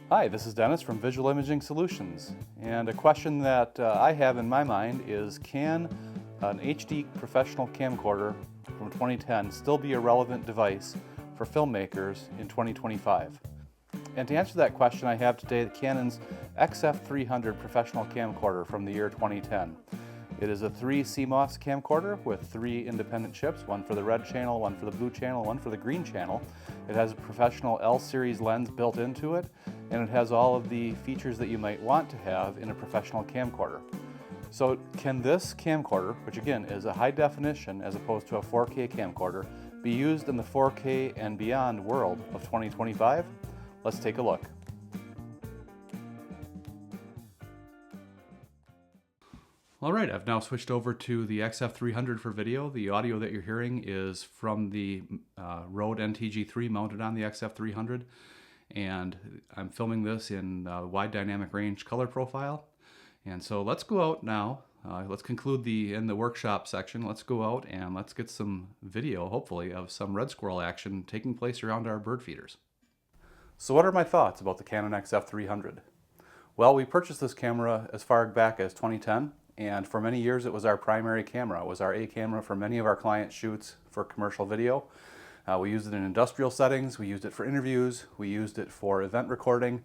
Hi, this is Dennis from Visual Imaging Solutions, and a question that I have in my mind is, can an HD professional camcorder from 2010 still be a relevant device for filmmakers in 2025? And to answer that question, I have today the Canon's XF300 professional camcorder from the year 2010. It is a 3 CMOS camcorder with 3 independent chips, one for the red channel, one for the blue channel, one for the green channel. It has a professional L-series lens built into it, and it has all of the features that you might want to have in a professional camcorder. So can this camcorder, which again is a high definition as opposed to a 4K camcorder, be used in the 4K and beyond world of 2025? Let's take a look. Alright, I've now switched over to the XF300 for video. The audio that you're hearing is from the Rode NTG3 mounted on the XF300, and I'm filming this in wide dynamic range color profile. And so let's go out now, let's conclude in the workshop section, let's go out and let's get some video, hopefully, of some red squirrel action taking place around our bird feeders. So what are my thoughts about the Canon XF300? Well, we purchased this camera as far back as 2010. And for many years it was our primary camera. It was our A camera for many of our client shoots for commercial video. We used it in industrial settings, we used it for interviews, we used it for event recording,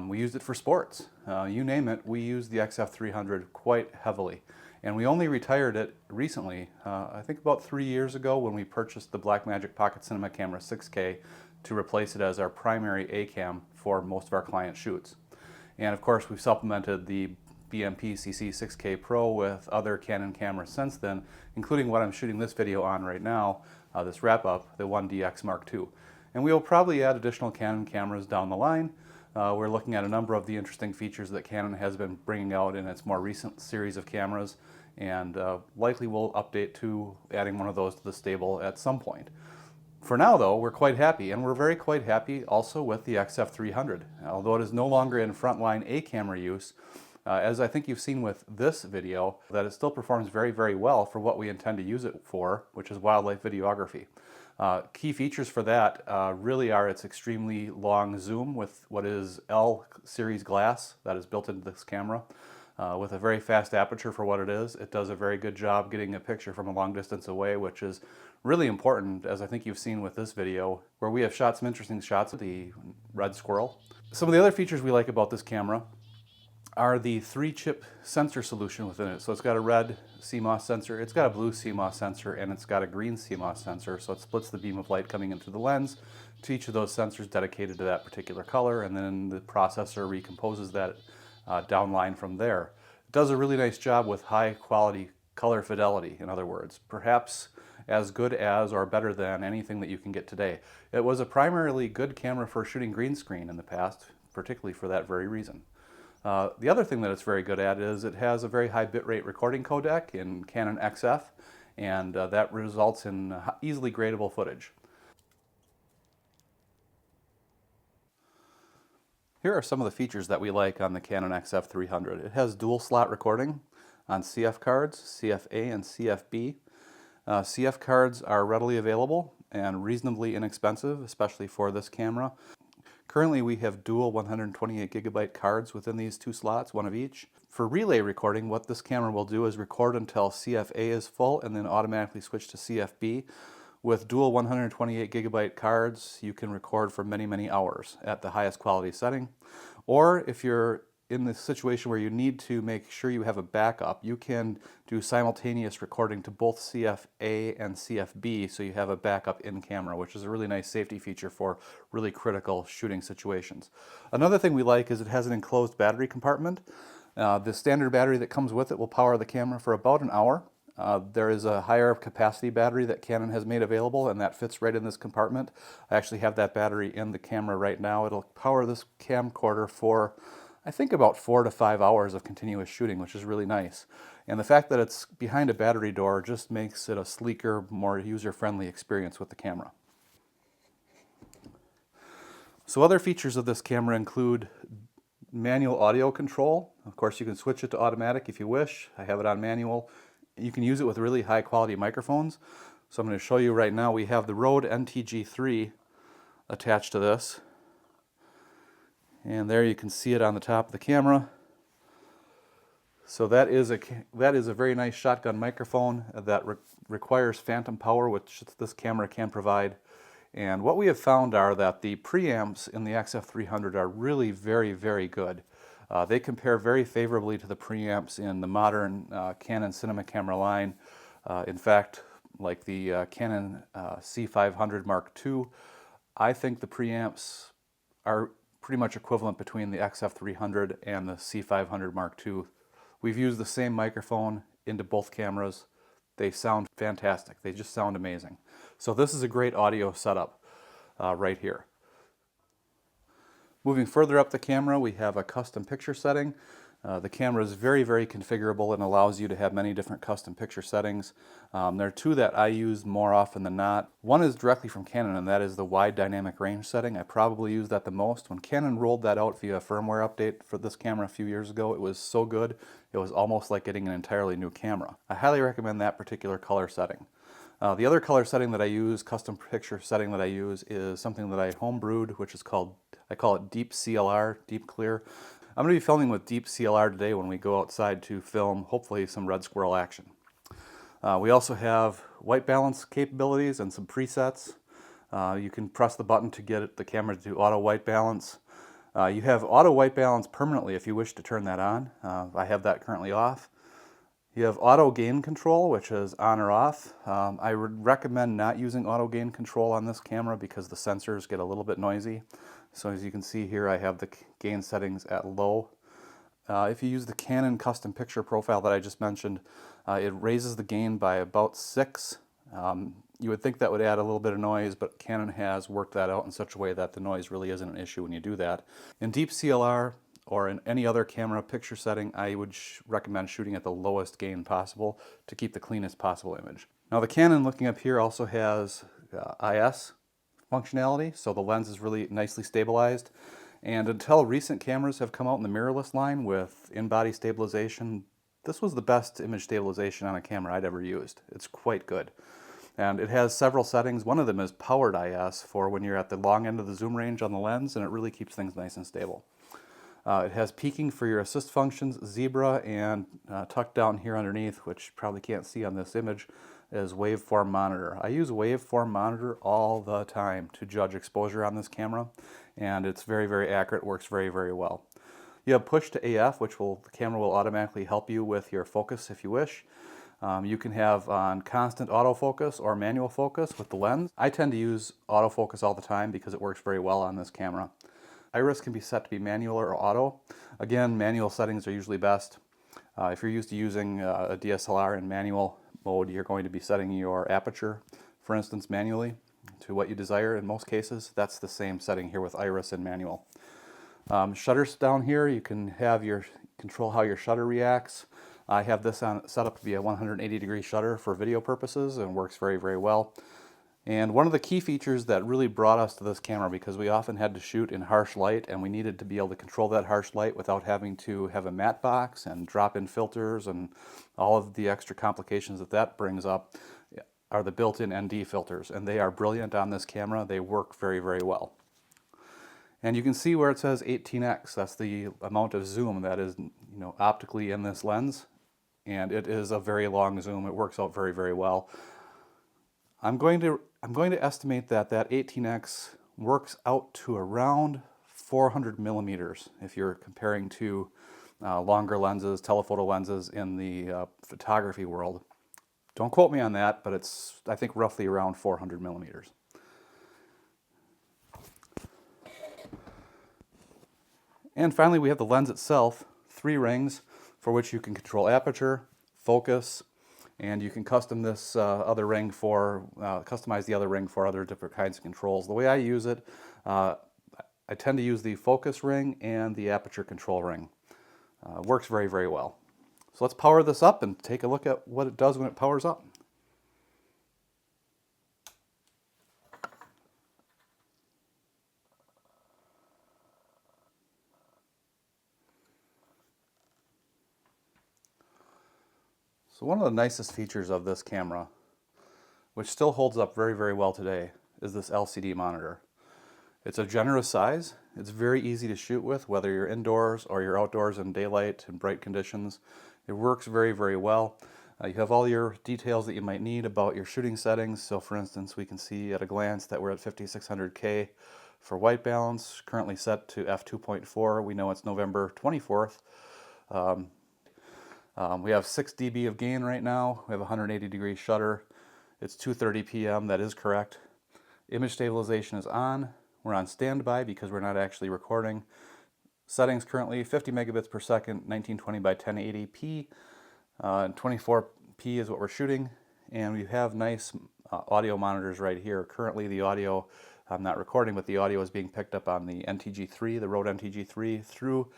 we used it for sports. You name it, we used the XF300 quite heavily. And we only retired it recently, I think about 3 years ago, when we purchased the Blackmagic Pocket Cinema Camera 6K to replace it as our primary A cam for most of our client shoots. And of course we've supplemented the BMP CC 6K Pro with other Canon cameras since then, including what I'm shooting this video on right now, this wrap-up, the 1DX Mark II. And we will probably add additional Canon cameras down the line. We're looking at a number of the interesting features that Canon has been bringing out in its more recent series of cameras, and likely we'll update to adding one of those to the stable at some point. For now though, we're quite happy, and we're quite happy also with the XF300. Although it is no longer in frontline A camera use, as I think you've seen with this video, that it still performs very well for what we intend to use it for, which is wildlife videography. Key features for that really are its extremely long zoom with what is L-series glass that is built into this camera. With a very fast aperture for what it is, it does a very good job getting a picture from a long distance away, which is really important, as I think you've seen with this video, where we have shot some interesting shots of the red squirrel. Some of the other features we like about this camera are the 3-chip sensor solution within it. So it's got a red CMOS sensor, it's got a blue CMOS sensor, and it's got a green CMOS sensor. So it splits the beam of light coming into the lens to each of those sensors dedicated to that particular color, and then the processor recomposes that downline from there. It does a really nice job with high quality color fidelity, in other words, perhaps as good as or better than anything that you can get today. It was a primarily good camera for shooting green screen in the past, particularly for that very reason. The other thing that it's very good at is it has a very high bitrate recording codec in Canon XF, and that results in easily gradable footage. Here are some of the features that we like on the Canon XF300. It has dual slot recording on CF cards, CF-A and CF-B. CF cards are readily available and reasonably inexpensive, especially for this camera. Currently we have dual 128 gigabyte cards within these 2 slots, one of each. For relay recording, what this camera will do is record until CF-A is full and then automatically switch to CF-B. With dual 128 gigabyte cards, you can record for many hours at the highest quality setting. Or if you're in the situation where you need to make sure you have a backup, you can do simultaneous recording to both CF-A and CF-B, so you have a backup in camera, which is a really nice safety feature for really critical shooting situations. Another thing we like is it has an enclosed battery compartment. The standard battery that comes with it will power the camera for about an hour. There is a higher capacity battery that Canon has made available, and that fits right in this compartment. I actually have that battery in the camera right now. It'll power this camcorder for I think about 4 to 5 hours of continuous shooting, which is really nice. And the fact that it's behind a battery door just makes it a sleeker, more user-friendly experience with the camera. So other features of this camera include manual audio control. Of course, you can switch it to automatic if you wish. I have it on manual. You can use it with really high quality microphones. So I'm going to show you right now, we have the Rode NTG3 attached to this. And there you can see it on the top of the camera. So that is a very nice shotgun microphone that requires phantom power, which this camera can provide. And what we have found are that the preamps in the XF300 are really very, very good. They compare very favorably to the preamps in the modern Canon cinema camera line. In fact, like the Canon C500 Mark II, I think the preamps are pretty much equivalent between the XF300 and the C500 Mark II. We've used the same microphone into both cameras. They sound fantastic. They just sound amazing. So this is a great audio setup right here. Moving further up the camera, we have a custom picture setting. The camera is very, very configurable and allows you to have many different custom picture settings. There are two that I use more often than not. One is directly from Canon, and that is the wide dynamic range setting. I probably use that the most. When Canon rolled that out via a firmware update for this camera a few years ago, it was so good, it was almost like getting an entirely new camera. I highly recommend that particular color setting. The other color setting that I use, custom picture setting that I use, is something that I homebrewed, which is called, I call it Deep CLR, Deep Clear. I'm going to be filming with Deep CLR today when we go outside to film, hopefully, some red squirrel action. We also have white balance capabilities and some presets. You can press the button to get the camera to auto white balance. You have auto white balance permanently if you wish to turn that on. I have that currently off. You have auto gain control, which is on or off. I would recommend not using auto gain control on this camera because the sensors get a little bit noisy. So as you can see here, I have the gain settings at low. If you use the Canon custom picture profile that I just mentioned, it raises the gain by about 6. You would think that would add a little bit of noise, but Canon has worked that out in such a way that the noise really isn't an issue when you do that. In Deep CLR, or in any other camera picture setting, I would recommend shooting at the lowest gain possible to keep the cleanest possible image. Now the Canon looking up here also has IS functionality, so the lens is really nicely stabilized. And until recent cameras have come out in the mirrorless line with in-body stabilization, this was the best image stabilization on a camera I'd ever used. It's quite good. And it has several settings. One of them is powered IS for when you're at the long end of the zoom range on the lens, and it really keeps things nice and stable. It has peaking for your assist functions, zebra, and tucked down here underneath, which you probably can't see on this image, is waveform monitor. I use waveform monitor all the time to judge exposure on this camera, and it's very, very accurate, works very, very well. You have push to AF, which the camera will automatically help you with your focus if you wish. You can have on constant autofocus or manual focus with the lens. I tend to use autofocus all the time because it works very well on this camera. Iris can be set to be manual or auto. Again, manual settings are usually best. If you're used to using a DSLR in manual mode, you're going to be setting your aperture, for instance, manually to what you desire in most cases. That's the same setting here with Iris and manual. Shutters down here, you can have control how your shutter reacts. I have this set up to be a 180-degree shutter for video purposes and works very, very well. And one of the key features that really brought us to this camera, because we often had to shoot in harsh light and we needed to be able to control that harsh light without having to have a matte box and drop in filters and all of the extra complications that brings up, are the built-in ND filters. And they are brilliant on this camera. They work very, very well. And you can see where it says 18x. That's the amount of zoom that is, optically in this lens. And it is a very long zoom. It works out very, very well. I'm going to estimate that 18x works out to around 400 millimeters if you're comparing to longer lenses, telephoto lenses in the photography world. Don't quote me on that, but it's, I think, roughly around 400 millimeters. And finally, we have the lens itself, 3 rings for which you can control aperture, focus, and you can customize the other ring for other different kinds of controls. The way I use it, I tend to use the focus ring and the aperture control ring. Works very, very well. So let's power this up and take a look at what it does when it powers up. So one of the nicest features of this camera, which still holds up very, very well today, is this LCD monitor. It's a generous size. It's very easy to shoot with, whether you're indoors or you're outdoors in daylight and bright conditions. It works very, very well. You have all your details that you might need about your shooting settings. So for instance, we can see at a glance that we're at 5600K for white balance, currently set to f2.4. We know it's November 24th. We have 6 dB of gain right now. We have a 180-degree shutter. It's 2:30 p.m. That is correct. Image stabilization is on. We're on standby because we're not actually recording. Settings currently 50 megabits per second, 1920 by 1080p. 24p is what we're shooting, and we have nice audio monitors right here. Currently the audio, I'm not recording, but the audio is being picked up on the NTG3, the Rode NTG3, through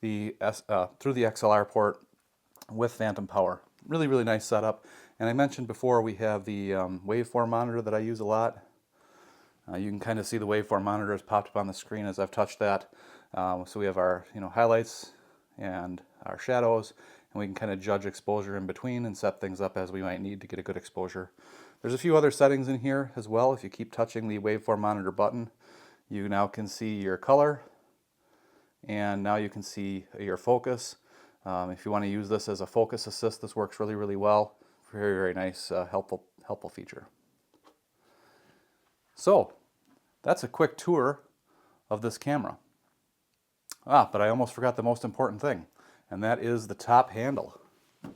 the XLR port with phantom power. Really, really nice setup. And I mentioned before we have the waveform monitor that I use a lot. You can kind of see the waveform monitor has popped up on the screen as I've touched that. So we have our highlights and our shadows, and we can kind of judge exposure in between and set things up as we might need to get a good exposure. There's a few other settings in here as well. If you keep touching the waveform monitor button, you now can see your color, and now you can see your focus. If you want to use this as a focus assist, this works really, really well. Very, very nice, helpful feature. So that's a quick tour of this camera. But I almost forgot the most important thing, and that is the top handle.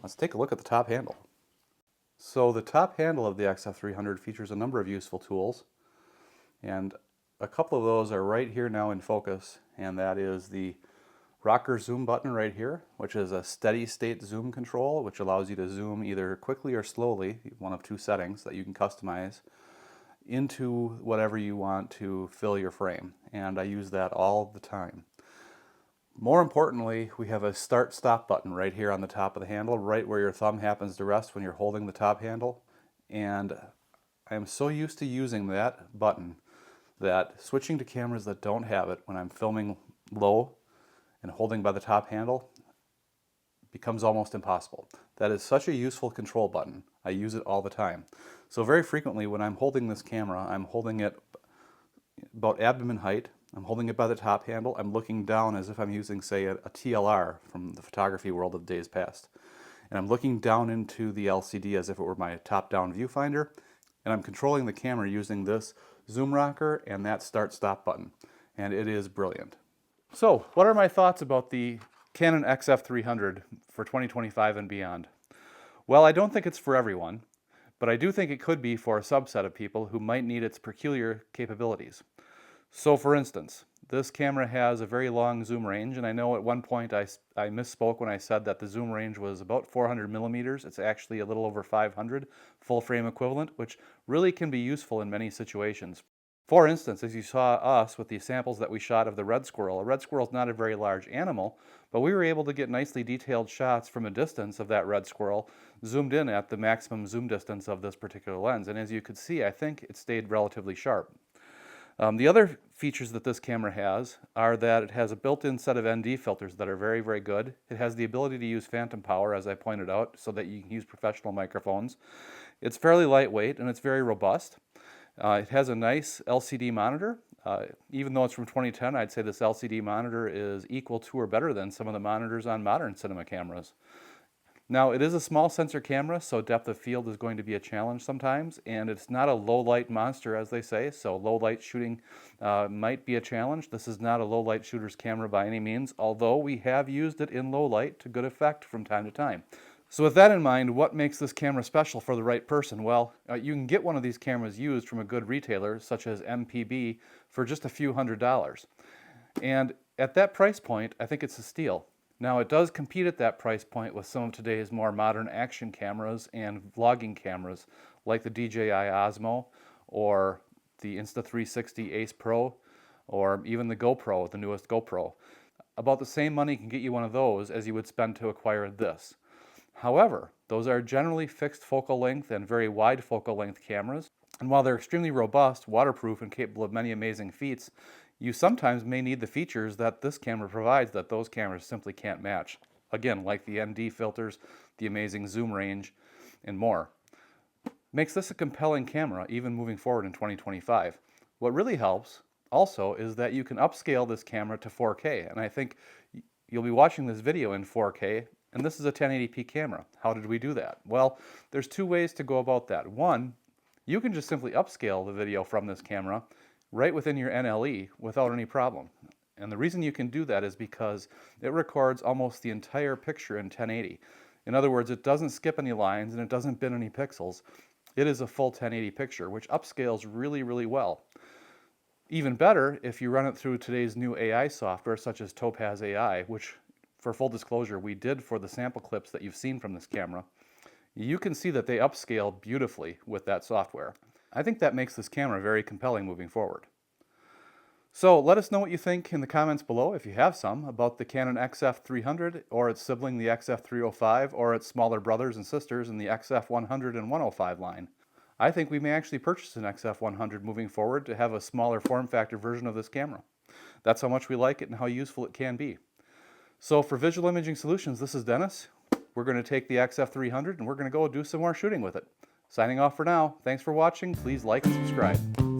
Let's take a look at the top handle. So the top handle of the XF300 features a number of useful tools, and a couple of those are right here now in focus, and that is the rocker zoom button right here, which is a steady state zoom control, which allows you to zoom either quickly or slowly, one of two settings that you can customize, into whatever you want to fill your frame. And I use that all the time. More importantly, we have a start-stop button right here on the top of the handle, right where your thumb happens to rest when you're holding the top handle. And I am so used to using that button that switching to cameras that don't have it when I'm filming low and holding by the top handle becomes almost impossible. That is such a useful control button. I use it all the time. So very frequently when I'm holding this camera, I'm holding it about abdomen height. I'm holding it by the top handle. I'm looking down as if I'm using, say, a TLR from the photography world of days past. And I'm looking down into the LCD as if it were my top-down viewfinder. And I'm controlling the camera using this zoom rocker and that start-stop button. And it is brilliant. So, what are my thoughts about the Canon XF300 for 2025 and beyond? Well, I don't think it's for everyone, but I do think it could be for a subset of people who might need its peculiar capabilities. So for instance, this camera has a very long zoom range, and I know at one point I misspoke when I said that the zoom range was about 400 millimeters. It's actually a little over 500 full frame equivalent, which really can be useful in many situations. For instance, as you saw us with the samples that we shot of the red squirrel, a red squirrel is not a very large animal, but we were able to get nicely detailed shots from a distance of that red squirrel, zoomed in at the maximum zoom distance of this particular lens. And as you could see, I think it stayed relatively sharp. The other features that this camera has are that it has a built-in set of ND filters that are very, very good. It has the ability to use phantom power, as I pointed out, so that you can use professional microphones. It's fairly lightweight and it's very robust. It has a nice LCD monitor. Even though it's from 2010, I'd say this LCD monitor is equal to or better than some of the monitors on modern cinema cameras. Now, it is a small sensor camera, so depth of field is going to be a challenge sometimes, and it's not a low light monster, as they say, so low light shooting might be a challenge. This is not a low light shooter's camera by any means, although we have used it in low light to good effect from time to time. So with that in mind, what makes this camera special for the right person? Well, you can get one of these cameras used from a good retailer, such as MPB, for just a few $100s. And at that price point, I think it's a steal. Now, it does compete at that price point with some of today's more modern action cameras and vlogging cameras, like the DJI Osmo, or the Insta360 Ace Pro, or even the GoPro, the newest GoPro. About the same money can get you one of those as you would spend to acquire this. However, those are generally fixed focal length and very wide focal length cameras, and while they're extremely robust, waterproof, and capable of many amazing feats, you sometimes may need the features that this camera provides that those cameras simply can't match. Again, like the ND filters, the amazing zoom range, and more. Makes this a compelling camera even moving forward in 2025. What really helps also is that you can upscale this camera to 4K. And I think you'll be watching this video in 4K, and this is a 1080p camera. How did we do that? Well, there's two ways to go about that. One, you can just simply upscale the video from this camera right within your NLE without any problem. And the reason you can do that is because it records almost the entire picture in 1080. In other words, it doesn't skip any lines and it doesn't bin any pixels. It is a full 1080 picture, which upscales really, really well. Even better, if you run it through today's new AI software, such as Topaz AI, which, for full disclosure, we did for the sample clips that you've seen from this camera, you can see that they upscale beautifully with that software. I think that makes this camera very compelling moving forward. So let us know what you think in the comments below, if you have some, about the Canon XF300 or its sibling, the XF305, or its smaller brothers and sisters in the XF100 and 105 line. I think we may actually purchase an XF100 moving forward to have a smaller form factor version of this camera. That's how much we like it and how useful it can be. So for Visual Imaging Solutions, this is Dennis. We're going to take the XF300 and we're going to go do some more shooting with it. Signing off for now. Thanks for watching. Please like and subscribe.